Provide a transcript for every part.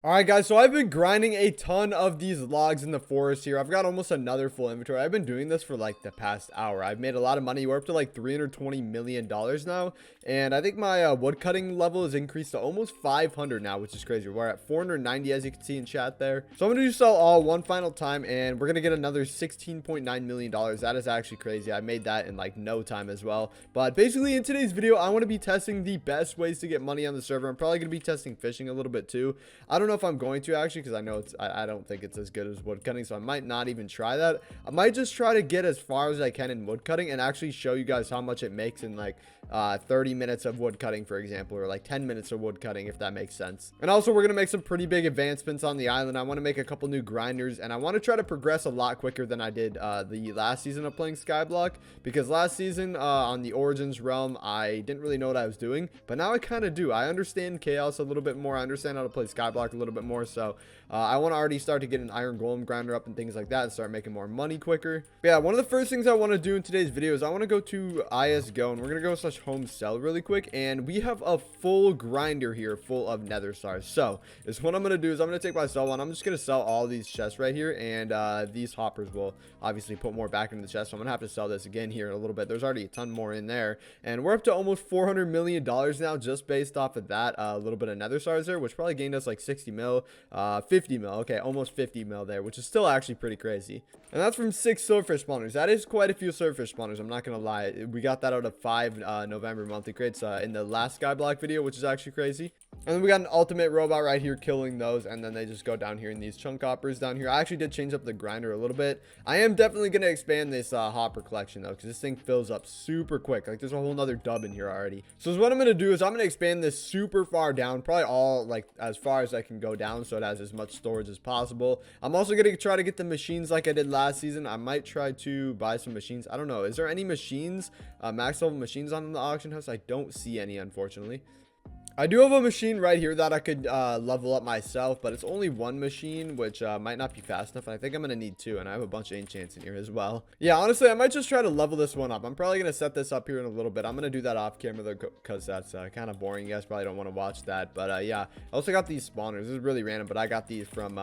Alright guys, so I've been grinding a ton of these logs in the forest here. I've got almost another full inventory. I've been doing this for like the past hour. I've made a lot of money. We're up to like $320 million now. And I think my wood cutting level is increased to almost 500 now, which is crazy. We're at 490 as you can see in chat there. So I'm going to do sell all one final time and we're going to get another $16.9 million. That is actually crazy. I made that in like no time as well. But basically in today's video, I want to be testing the best ways to get money on the server. I'm probably going to be testing fishing a little bit too. I don't know if I'm going to actually, because I know I don't think it's as good as wood cutting, so I might not even try that. I might just try to get as far as I can in wood cutting and actually show you guys how much it makes in like 30 minutes of wood cutting, for example, or like 10 minutes of wood cutting, if that makes sense. And also we're going to make some pretty big advancements on the island. I want to make a couple new grinders and I want to try to progress a lot quicker than I did the last season of playing Skyblock, because last season on the Origins realm I didn't really know what I was doing, but now I kind of do. I understand chaos a little bit more. I understand how to play Skyblock a little bit more, so I want to already start to get an iron golem grinder up and things like that and start making more money quicker. But yeah, one of the first things I want to do in today's video is I want to go to ISGO and we're going to go / home sell really quick, and we have a full grinder here full of nether stars. So is what I'm going to do is I'm going to take my sell one. I'm just going to sell all these chests right here, and these hoppers will obviously put more back into the chest, so I'm going to have to sell this again here in a little bit. There's already a ton more in there, and we're up to almost $400 million now just based off of that little bit of nether stars there, which probably gained us like 60 mil, 50 mil, okay, almost 50 mil there, which is still actually pretty crazy. And that's from 6 silverfish spawners. That is quite a few silverfish spawners, I'm not gonna lie. We got that out of 5 November monthly crates in the last Skyblock video, which is actually crazy. And then we got an ultimate robot right here killing those, and then they just go down here in these chunk hoppers down here. I actually did change up the grinder a little bit. I am definitely going to expand this hopper collection though, because this thing fills up super quick. Like there's a whole nother dub in here already. So what I'm going to do is I'm going to expand this super far down, probably all like as far as I can go down, so it has as much storage as possible. I'm also going to try to get the machines like I did last season. I might try to buy some machines. I don't know. Is there any machines, max level machines on the auction house? I don't see any, unfortunately. I do have a machine right here that I could level up myself, but it's only one machine, which might not be fast enough. And I think I'm going to need 2, and I have a bunch of enchants in here as well. Yeah, honestly, I might just try to level this one up. I'm probably going to set this up here in a little bit. I'm going to do that off camera because that's kind of boring. You guys probably don't want to watch that. But yeah, I also got these spawners. This is really random, but I got these from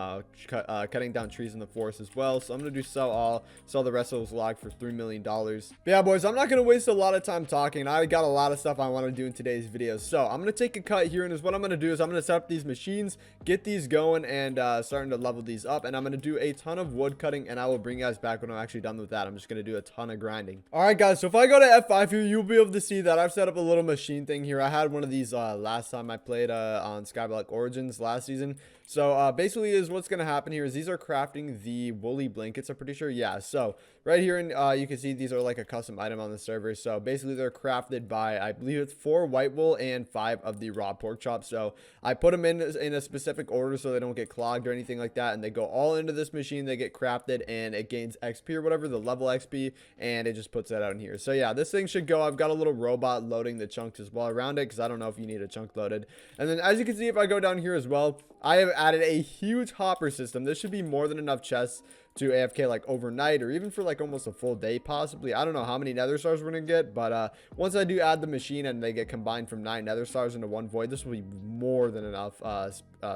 cutting down trees in the forest as well. So I'm going to do sell the rest of those logs for $3 million. But yeah, boys, I'm not going to waste a lot of time talking. I got a lot of stuff I want to do in today's video. So I'm going to take a cut here, and is what I'm going to do is I'm going to set up these machines, get these going, and starting to level these up, and I'm going to do a ton of wood cutting, and I will bring you guys back when I'm actually done with that. I'm just going to do a ton of grinding. All right, guys, so if I go to F5 here, you'll be able to see that I've set up a little machine thing here. I had one of these last time I played on Skyblock Origins last season. So basically is what's going to happen here is these are crafting the woolly blankets, I'm pretty sure. Yeah, so right here, and you can see these are like a custom item on the server. So basically they're crafted by, I believe it's 4 white wool and 5 of the raw pork chops. So I put them in a specific order so they don't get clogged or anything like that, and they go all into this machine. They get crafted and it gains XP or whatever, the level XP, and it just puts that out in here. So yeah, this thing should go. I've got a little robot loading the chunks as well around it, because I don't know if you need a chunk loaded. And then as you can see, if I go down here as well, I have added a huge hopper system. This should be more than enough chests to AFK like overnight, or even for like almost a full day possibly. I don't know how many nether stars we're gonna get, but once I do add the machine and they get combined from 9 nether stars into 1 void, this will be more than enough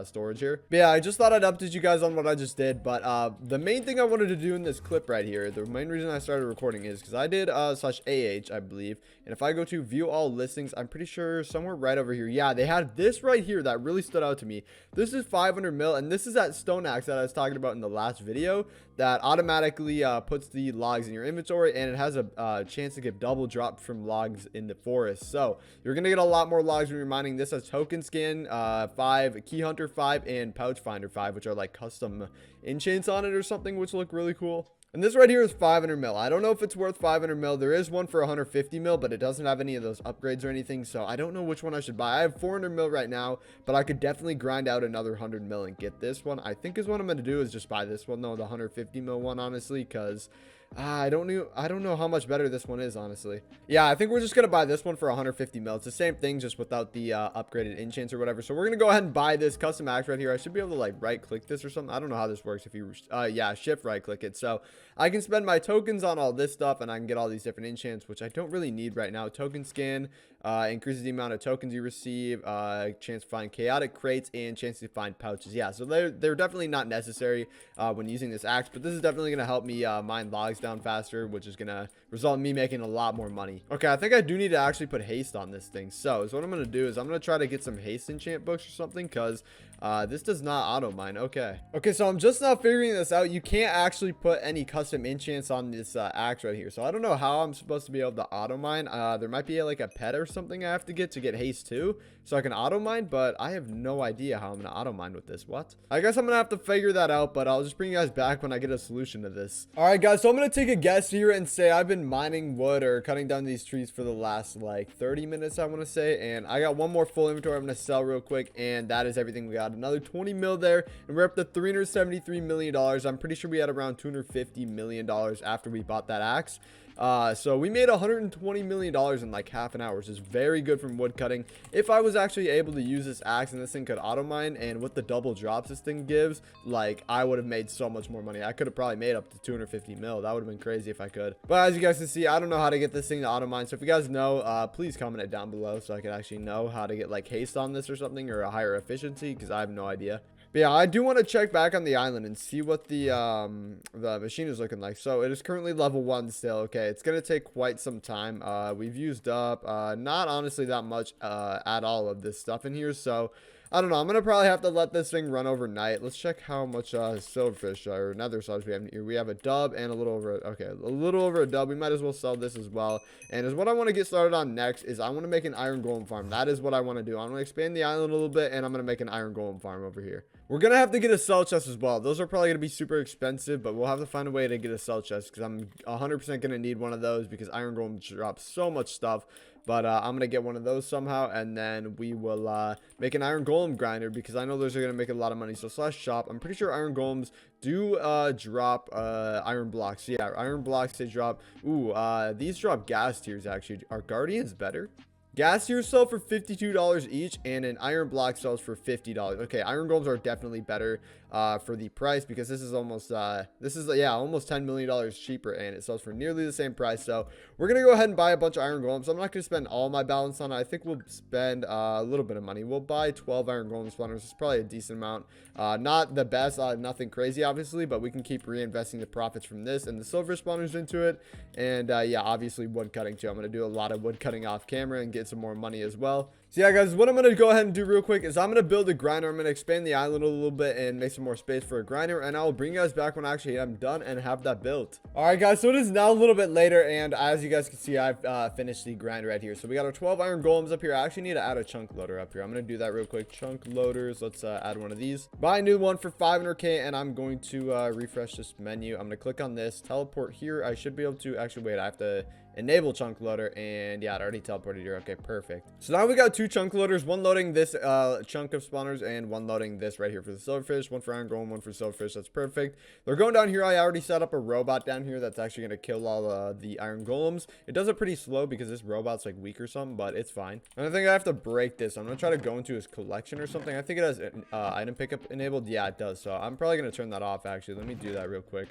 storage here. But yeah, I just thought I'd update you guys on what I just did. But the main thing I wanted to do in this clip right here, the main reason I started recording, is because I did /AH, I believe, and if I go to view all listings, I'm pretty sure somewhere right over here, yeah, they had this right here that really stood out to me. This is 500 mil, and this is that stone axe that I was talking about in the last video that automatically puts the logs in your inventory, and it has a chance to get double dropped from logs in the forest. So you're gonna get a lot more logs when you're mining. This has token scan 5, key hunter 5, and pouch finder 5, which are like custom enchants on it or something, which look really cool. And this right here is 500 mil. I don't know if it's worth 500 mil. There is one for 150 mil, but it doesn't have any of those upgrades or anything. So I don't know which one I should buy. I have 400 mil right now, but I could definitely grind out another 100 mil and get this one. I think is what I'm going to do is just buy this one, though, the 150 mil one, honestly, because I don't know how much better this one is, honestly. Yeah, I think we're just gonna buy this one for 150 mil. It's the same thing, just without the upgraded enchants or whatever. So we're gonna go ahead and buy this custom axe right here. I should be able to like right click this or something. I don't know how this works. If you yeah, shift right click it. So I can spend my tokens on all this stuff, and I can get all these different enchants, which I don't really need right now. Token scan, increases the amount of tokens you receive, chance to find chaotic crates, and chance to find pouches. Yeah, so they're definitely not necessary when using this axe, but this is definitely going to help me mine logs down faster, which is going to result in me making a lot more money. Okay, I think I do need to actually put haste on this thing. So what I'm going to do is I'm going to try to get some haste enchant books or something, because this does not auto mine. Okay, so I'm just now figuring this out. You can't actually put any custom enchants on this axe right here, so I don't know how I'm supposed to be able to auto mine. There might be like a pet or something I have to get haste too, so I can auto mine, but I have no idea how I'm gonna auto mine with this. What? I guess I'm gonna have to figure that out, but I'll just bring you guys back when I get a solution to this. All right, guys, so I'm gonna take a guess here and say I've been mining wood or cutting down these trees for the last like 30 minutes, I want to say, and I got one more full inventory I'm gonna sell real quick, and that is everything we got. Another 20 mil there, and we're up to $373 million. I'm pretty sure we had around $250 million after we bought that axe. So we made $120 million in like half an hour, which is very good from wood cutting. If I was actually able to use this axe and this thing could auto mine, and with the double drops this thing gives, like, I would have made so much more money. I could have probably made up to 250 mil. That would have been crazy if I could. But as you guys can see, I don't know how to get this thing to auto mine. So if you guys know, please comment it down below so I can actually know how to get like haste on this or something, or a higher efficiency, because I have no idea. But yeah, I do want to check back on the island and see what the machine is looking like. So it is currently level 1 still. Okay, it's gonna take quite some time. We've used up not honestly that much at all of this stuff in here, so I don't know. I'm gonna probably have to let this thing run overnight. Let's check how much silverfish or nether stars we have here. We have a dub and a little over a little over a dub. We might as well sell this as well. And is what I want to get started on next is I want to make an iron golem farm. That is what I want to do. I want to expand the island a little bit, and I'm gonna make an iron golem farm over here. We're gonna have to get a sell chest as well. Those are probably gonna be super expensive, but we'll have to find a way to get a sell chest, because I'm 100% gonna need one of those, because iron golem drops so much stuff. But I'm going to get one of those somehow, and then we will make an iron golem grinder, because I know those are going to make a lot of money. So /shop. I'm pretty sure iron golems do drop iron blocks. So yeah, iron blocks, they drop. Ooh, these drop gas tiers actually. Are guardians better? Gas tiers sell for $52 each, and an iron block sells for $50. Okay, iron golems are definitely better for the price, because this is almost almost $10 million cheaper, and it sells for nearly the same price. So we're gonna go ahead and buy a bunch of iron golems. I'm not gonna spend all my balance on it. I think we'll spend a little bit of money. We'll buy 12 iron golem spawners. It's probably a decent amount. Not the best, nothing crazy obviously, but we can keep reinvesting the profits from this and the silver spawners into it. And yeah, obviously wood cutting too. I'm gonna do a lot of wood cutting off camera and get some more money as well. So yeah, guys, what I'm going to go ahead and do real quick is I'm going to build a grinder. I'm going to expand the island a little bit and make some more space for a grinder, and I'll bring you guys back when actually I'm done and have that built. All right, guys, so it is now a little bit later, and as you guys can see, I've finished the grinder right here. So we got our 12 iron golems up here. I actually need to add a chunk loader up here. I'm going to do that real quick. Chunk loaders. Let's add one of these. Buy a new one for 500k, and I'm going to refresh this menu. I'm going to click on this, teleport here. I should be able to actually wait. I have to enable chunk loader, and yeah, it already teleported here. Okay, perfect. So now we got 2 chunk loaders, one loading this chunk of spawners and one loading this right here for the silverfish. One for iron golem, one for silverfish. That's perfect. They're going down here. I already set up a robot down here that's actually going to kill all the iron golems. It does it pretty slow because this robot's like weak or something, but it's fine. And I think I have to break this. I'm gonna try to go into his collection or something. I think it has item pickup enabled. Yeah, it does. So I'm probably gonna turn that off actually. Let me do that real quick.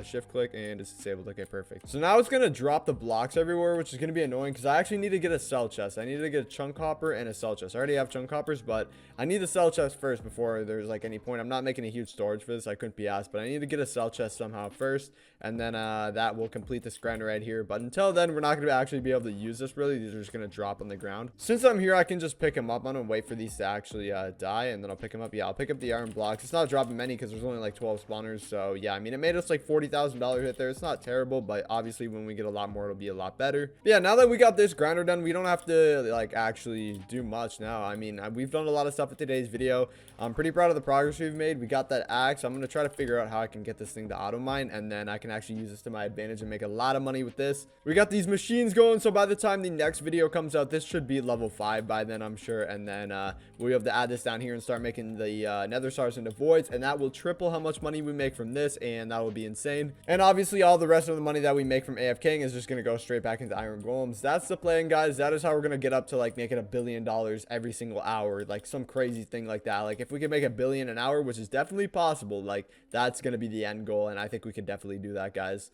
Shift click, and it's disabled. Okay, perfect. So now it's gonna drop the blocks everywhere, which is going to be annoying, because I actually need to get a cell chest. I need to get a chunk hopper and a cell chest. I already have chunk hoppers, but I need the cell chest first before there's like any point. I'm not making a huge storage for this. I couldn't be asked, but I need to get a cell chest somehow first, and then that will complete this grinder right here. But until then, we're not going to actually be able to use this really. These are just going to drop on the ground. Since I'm here, I can just pick them up. I'm going to wait for these to actually die, and then I'll pick them up. Yeah, I'll pick up the iron blocks. It's not dropping many because there's only like 12 spawners. So yeah, I mean, it made us like $40,000 hit there. It's not terrible, but obviously when we get a lot more, it'll be a lot better. But yeah, now that we got this grinder done, we don't have to like actually do much now. I mean, we've done a lot of stuff in today's video. I'm pretty proud of the progress we've made. We got that axe. I'm going to try to figure out how I can get this thing to auto mine, and then I can actually use this to my advantage and make a lot of money with this. We got these machines going, so by the time the next video comes out, this should be level 5 by then, I'm sure. And then we'll be able to add this down here and start making the nether stars into voids, and that will triple how much money we make from this, and that will be insane. And obviously all the rest of the money that we make from AFKing is just going to go straight back into iron golems. That's the plan, guys. That is how we're going to get up to like making $1 billion every single hour, like some crazy thing like that. Like if we can make $1 billion an hour, which is definitely possible, like that's going to be the end goal, and I think we could definitely do that, guys.